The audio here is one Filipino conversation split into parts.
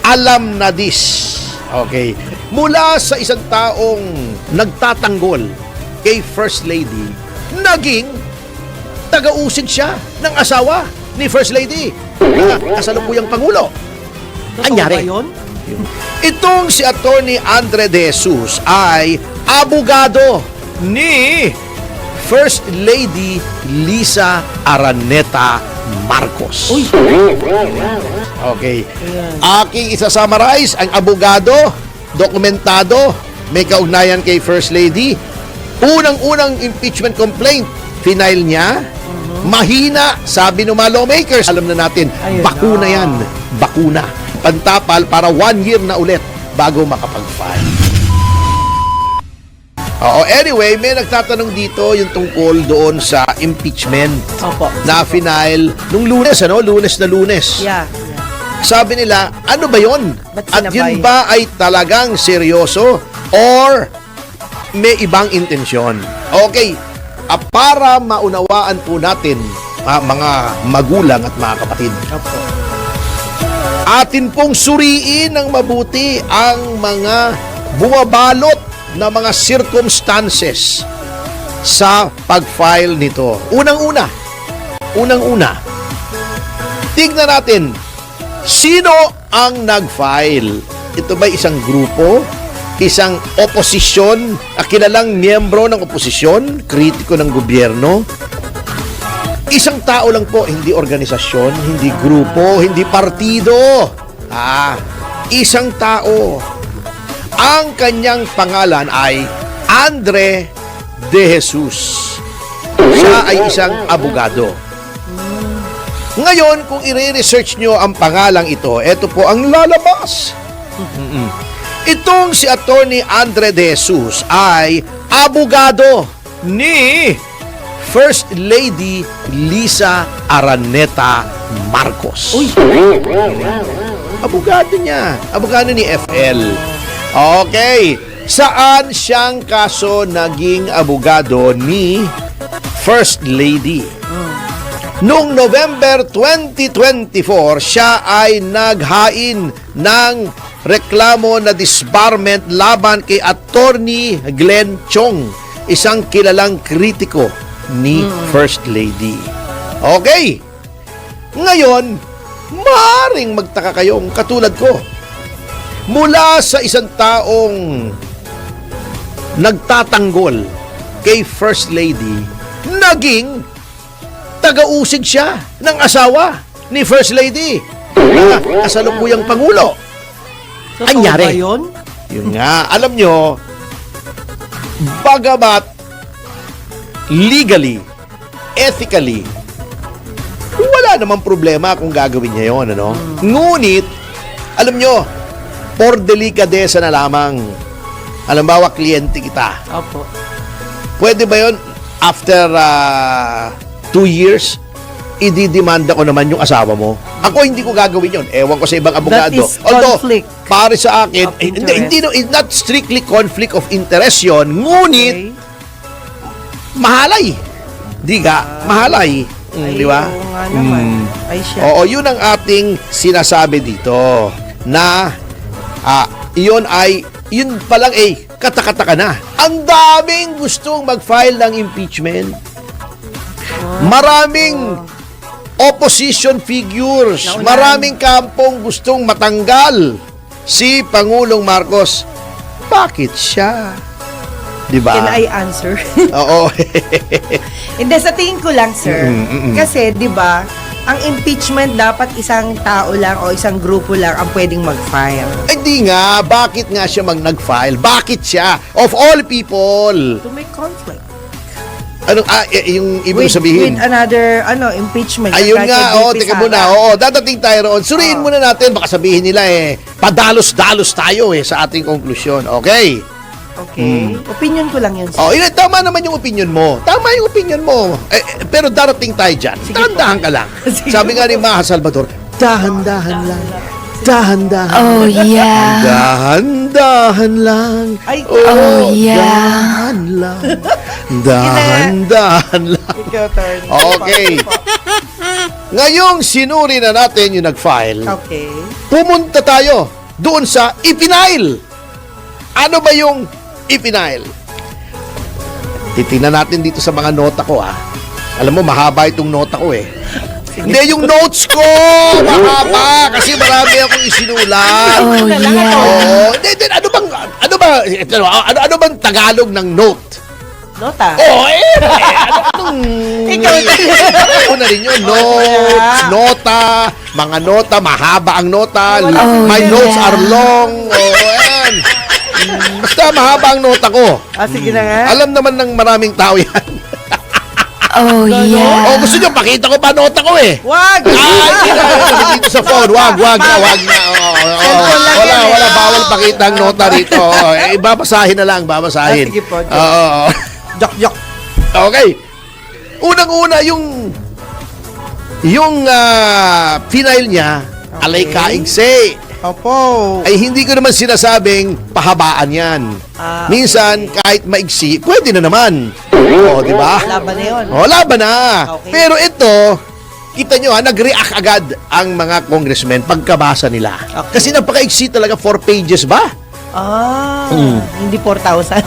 alam na this. Okay. Mula sa isang taong nagtatanggol kay First Lady, naging taga-usig siya ng asawa ni First Lady. Kasalukuyang Pangulo. Anyari? Itong si Attorney Andre De Jesus ay abogado ni First Lady Lisa Araneta Marcos. Okay. Aking isa-summarize, ang abogado, dokumentado, may kaugnayan kay First Lady. Unang-unang impeachment complaint, final niya. Mahina, sabi ng mga lawmakers. Alam na natin, bakuna yan. Bakuna. Pantapal para 1 year na ulit bago makapag-file. Anyway, may nagtatanong dito yung tungkol doon sa impeachment. Opo. Na final nung Lunes, Lunes. Yeah. Sabi nila, ano ba yun? Ba't At sinabay? yun ba ay talagang seryoso or may ibang intensyon? Okay, para maunawaan po natin, mga magulang at mga kapatid, Opo. atin pong suriin ng mabuti ang mga bumabalot na mga circumstances sa pag-file nito. Unang-una, tignan natin, sino ang nag-file? Ito ba isang grupo? Isang oposisyon? Kilalang miyembro ng oposisyon? Kritiko ng gobyerno? Isang tao lang po, hindi organisasyon, hindi grupo, hindi partido. Isang tao. Ang kanyang pangalan ay Andre De Jesus. Siya ay isang abogado. Ngayon, kung i-research nyo ang pangalang ito, ito po ang lalabas. Itong si Attorney Andre De Jesus ay abogado ni First Lady Lisa Araneta Marcos. Abogado niya. Abogado ni FL. Okay. Saan siyang kaso naging abogado ni First Lady? Noong November 2024, siya ay naghain ng reklamo na disbarment laban kay Attorney Glenn Chong, isang kilalang kritiko ni First Lady. Okay. Ngayon, maaaring magtaka kayong katulad ko. Mula sa isang taong nagtatanggol kay First Lady, naging taga-usig siya ng asawa ni First Lady. Kasalukuyang Pangulo. Anyari? Yun? Yun nga, alam nyo, bagamat legally, ethically, wala namang problema kung gagawin niya yun, ano? Ngunit, alam nyo, for delikadesa na lamang, halimbawa, kliyente kita. Opo. Pwede ba yun, after 2 years, ididemanda ko naman yung asawa mo? Ako, hindi ko gagawin yun. Ewan ko sa ibang abogado. That is conflict para sa akin, of hindi, interest. not strictly conflict of interest yun. Ngunit, mahalay. Di ka? Mahalay. Di ba? Oo nga naman. Ay siya. Oo, yun ang ating sinasabi dito. Na, yun pa lang katakataka na. Ang daming gustong mag-file ng impeachment. Maraming opposition figures. Maraming kampong gustong matanggal si Pangulong Marcos. Bakit siya? Diba? Can I answer? Oo. Hindi, sa tingin ko lang, sir. Kasi, di ba, ang impeachment dapat isang tao lang o isang grupo lang ang pwedeng mag-file. Hindi nga. Bakit nga siya nag-file? Bakit siya? Of all people. To make conflict. Anong, yung ibig sabihin? With another, impeachment. Ayun Like nga, kay teka VP muna. Sara. Oo, dadating tayo roon. Suriin muna natin, baka sabihin nila padalos-dalos tayo sa ating konklusyon. Okay? Okay. Opinion ko lang yun, sir. Tama naman yung opinion mo. Tama yung opinion mo. Pero darating tayo dyan. Dahan-dahan ka lang. Sige Sabi nga ni Maha Salvador, dahan-dahan lang. Dahan-dahan. Oh, yeah. Dahan-dahan lang. Ay, Oh, yeah. Dahan lang. Dahan-dahan lang. ikaw, turn. Okay. Ngayong sinuri na natin yung nag-file, Okay. pumunta tayo doon sa ipinail. Ano ba yung ipinail? Titingnan natin dito sa mga nota ko, Alam mo, mahaba itong nota ko eh. Hindi, yung notes ko! Mahaba! Kasi marami akong isinulat. Oh, yeah. Oo. Hindi, ano bang Tagalog ng note? Nota. Ikaw na rin yun. Notes, nota, mga nota, mahaba ang nota. My notes are long. Ayan. Basta mahaba ang nota ko. Sige na nga. Alam naman ng maraming tao yan. Oh, yeah. Gusto nyo, pakita ko pa nota ko eh. Wag! Hindi na. Dito sa phone. Wag na. Wala. Bawal pakita ang nota rito. Babasahin na lang. Babasahin. Sige po. Oo. Jok. Okay. Unang-una, yung final niya, alay kaigse. Opo. Ay hindi ko naman sinasabing pahabaan yan. Minsan, kahit maigsi, pwede na naman. Di ba? Laban na yun. Laban na. Okay. Pero ito, kita nyo nag-react agad ang mga congressmen pagkabasa nila. Okay. Kasi napaka-igsi talaga, 4 pages ba? Hindi 4,000.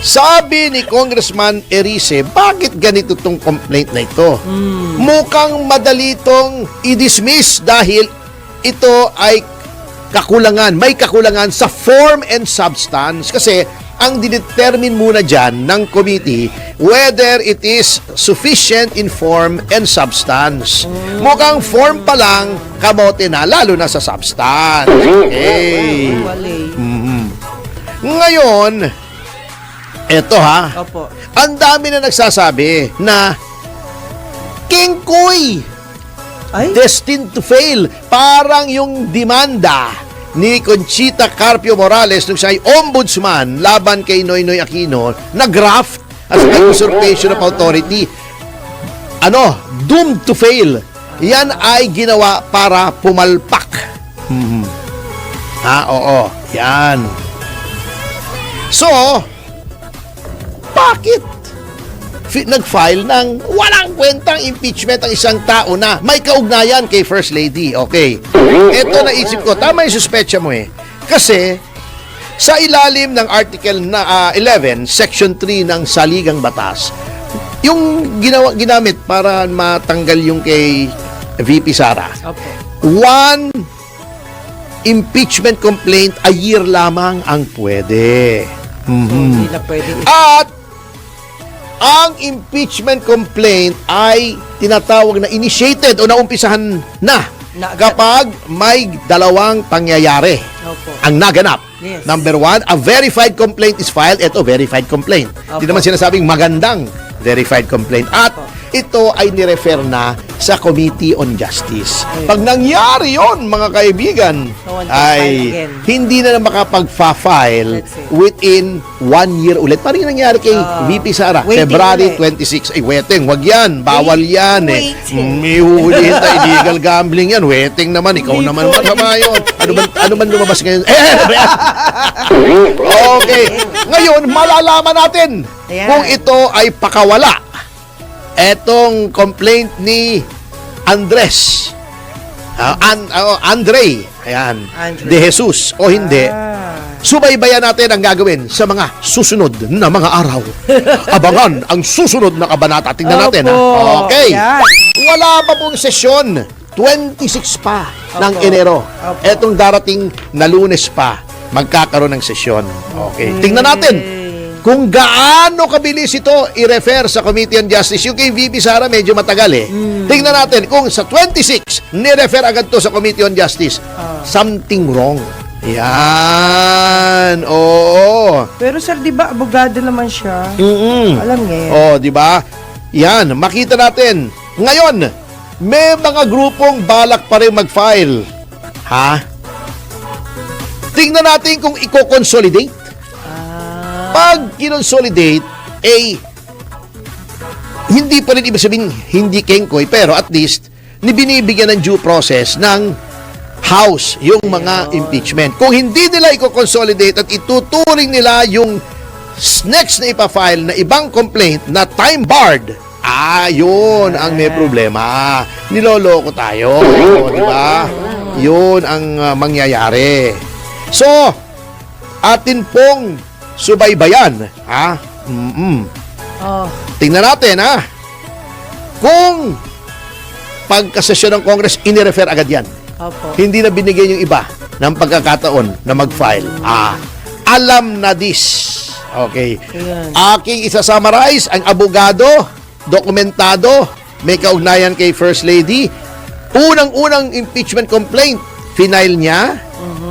Sabi ni Congressman Erice, bakit ganito tong complaint na ito? Mukhang madali itong i-dismiss dahil ito ay may kakulangan sa form and substance. Kasi ang didetermine muna dyan ng committee whether it is sufficient in form and substance. Mukhang form pa lang, kamote na, lalo na sa substance. Okay. Ngayon, eto Opo. ang dami na nagsasabi na King Koy, Ay? destined to fail. Parang yung demanda ni Conchita Carpio Morales nung siya ay ombudsman laban kay Noynoy Aquino na graft as a usurpation of authority. Doomed to fail. Yan ay ginawa para pumalpak. Oo. Yan. So, bakit nag-file ng walang kwentang impeachment ang isang tao na may kaugnayan kay First Lady? Okay. Ito naisip ko, tama yung suspecha mo eh. Kasi, sa ilalim ng Article 11, Section 3 ng Saligang Batas, yung ginamit para matanggal yung kay VP Sara, Opo. 1 impeachment complaint a year lamang ang pwede. Hindi na pwede. At ang impeachment complaint ay tinatawag na initiated o naumpisahan na kapag may dalawang pangyayari Opo. ang naganap. Yes. Number 1, a verified complaint is filed. Ito, verified complaint. Opo. Hindi naman sinasabing magandang verified complaint. At Opo. ito ay nirefer na sa Committee on Justice. Pag nangyari yon, mga kaibigan, No one can ay file again. hindi na makapag-file Let's see. within 1 year ulit. Parang yung nangyari kay VP Sara, waiting February ulit. 26. Ay, waiting. Wag yan. Bawal yan eh. Waiting. May huhulihin tayo. Illegal gambling yan. Waiting naman. Ikaw Hindi naman po. masama yun. Ano man lumabas ngayon? Okay. Ngayon, malalaman natin Ayan. kung ito ay pakawala. Etong complaint ni Andres. Andre. Ayan. Andre. De Jesus. O hindi. Subaybayan natin ang gagawin sa mga susunod na mga araw. Abangan ang susunod na kabanata. Tingnan natin. Opo. Okay. Yan. Wala pa pong sesyon. 26 pa ng Opo. Enero. Opo. Etong darating na Lunes pa, magkakaroon ng sesyon. Okay. Tingnan natin kung gaano kabilis ito i-refer sa Committee on Justice. Yung kay VP Sara medyo matagal eh. Tingnan natin kung sa 26 ni-refer agad to sa Committee on Justice. Something wrong. Yan. Oo. Pero sir, di ba, abogado naman siya? Alam niya yan. Oh, di ba? Yan, makita natin. Ngayon, may mga grupong balak pa rin mag-file. Ha? Tingnan natin kung i-consolidate. Pag kinonsolidate, hindi pa rin ibig sabihin hindi kengkoy, pero at least binibigyan ng due process ng House yung mga impeachment. Kung hindi nila i-consolidate at ituturing nila yung next na ipafile na ibang complaint na time-barred, yun ang may problema. Niloloko tayo, di ba? Yun ang mangyayari. So, atin pong subaybayan, ha? Oh, Tingnan natin, ha? Kung pagkasesyon ng Congress, inirefer agad yan. opo. Hindi na binigay yung iba ng pagkakataon na mag-file. Alam na this. Okay. Ayan. Aking isa-summarize, ang abogado, dokumentado, may kaugnayan kay First Lady. Unang-unang impeachment complaint, final niya.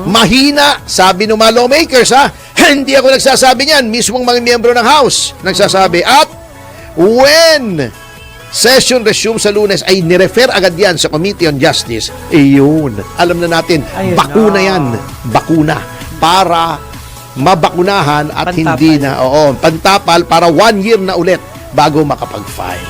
Mahina, sabi ng mga lawmakers, ha? Hindi ako nagsasabi niyan. Mismong mga miyembro ng House nagsasabi. At when session resume sa Lunes ay nirefer agad yan sa Committee on Justice. Iyon. Alam na natin, Ayun bakuna na. yan. Bakuna. Para mabakunahan at Pantapal. hindi na, pantapal para 1 year na ulit bago makapag-file.